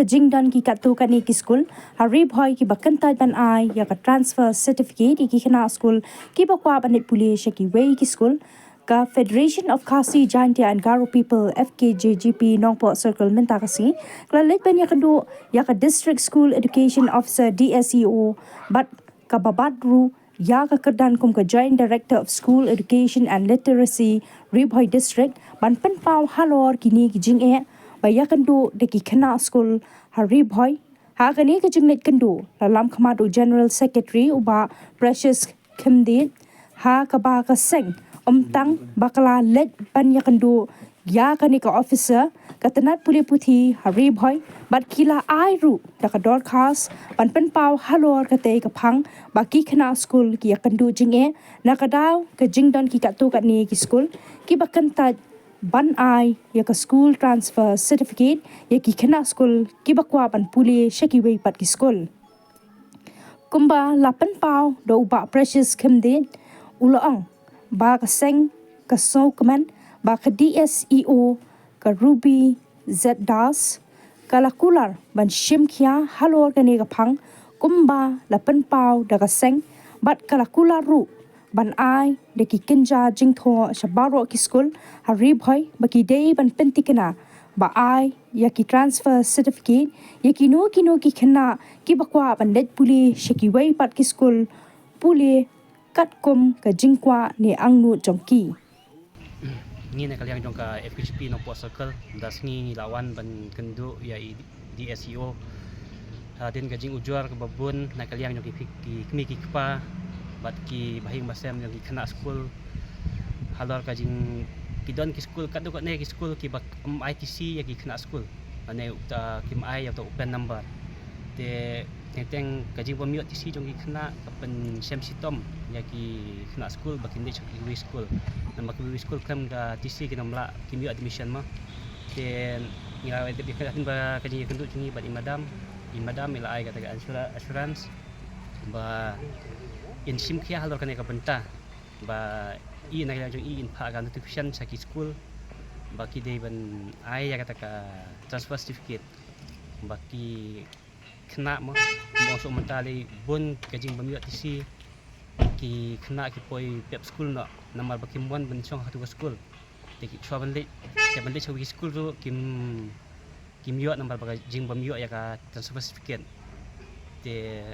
ka jingdan ki katu ka ni ki skul hari bhoi ki bakantai ban ai ya ka transfer certificate ki khana skul ki bakwa banit pulis ki wei ki skul ka Federation of Khasi Jingkyntait and Garo People Fkjgp Nongpo Circle mentakasi klalit ban ya kandu ya ka District School Education Officer Dseo bat ka babadru ya ka kedan kum ka Joint Director of School Education and Literacy Bhoi District ban penpau Halor kini ki Jingkyntait ba ya kandu de ki khana skul hari Bhoi ha kani ka jinglet kandu dalam khamadu General Secretary uba Precious Kynduh ha ka ba ka seng tang bakala let ban ya kandu ya kani ka officer katanat puli puthi hari Bhoi bat kila ai ru da ka broadcast ban penpau Halor ka te ka phang baki khana skul ki ya kandu Jingkyntait na ka daw ka jingdon ki ka tu ka ni ki skul ki bakantat ban ai ya ka school transfer certificate ya ki khana skul ki bakwa ban puli shaki wei pat ki skul kumba lapan pau do ba Precious Kynduh ulang ba ka seng ka so kaman ba ka Dseo ka Ruby Z das kalakular ban shimkhia Halor ka ni ka phang kumba lapan pau da ka seng bat kalakular ru ban ai de ki kinja jingtho shabaro ki skul hari Bhoi ba ki dei ban pentikana ba ai ya ki transfer certificate ya ki no ki khana ki bakwa ban let puli shaki wei pat ki skul puli kat kum ka jingkwa ni angnu jongki ni na kaliang jong ka Fkjp no po circle das ni lawan ban Kynduh ya Dseo din ka jing ujur ka babun na kaliang jong ki kmi ki kpa bat ki bahing basem jong ki khana skul Halor ka jing kidon ki skul kadu ka ne ki skul ki bak ITC ya ki khana skul ane ta kim ai ya to open number te teng ka jing pamiot TC jong ki khana kapen sem sitom ya ki khana skul bakin de ki wi skul nama ki wi skul kam ga TC ki namla ki mi admission ma te ngira de bi ka ba ka jing Kynduh jingi bat imadam ila ai ka ta assurance ba in sim khia Halor ka ne ka benta ba i na ga jong i in pha ga notification sa ki skul ba ki de ban ai ya ka ta ka transfer certificate ba ki khana mo so mentali bun kajing bamiot TC ki khana ki poi pep skul no namar bakim wan ban chong hatu skul te ki chwa ban le ya ban le chawi skul ro kim yot namar baga jing bamiot ya ka transfer certificate te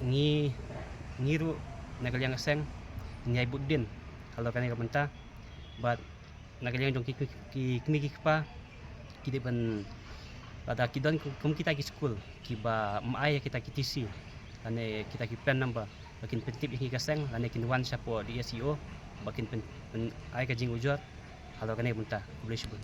ni ru nagaliang seng nyai budin Halor kan ka benta but nagaliang jong ki kmi ki pa ki de ban pada kidon kum kita ki skul ki ba mai kita ki TC ane kita ki pen number bakin pentip ki kaseng ane kin wan sapo Dseo bakin pen ai ka jing ujur Halor kan benta boleh sebut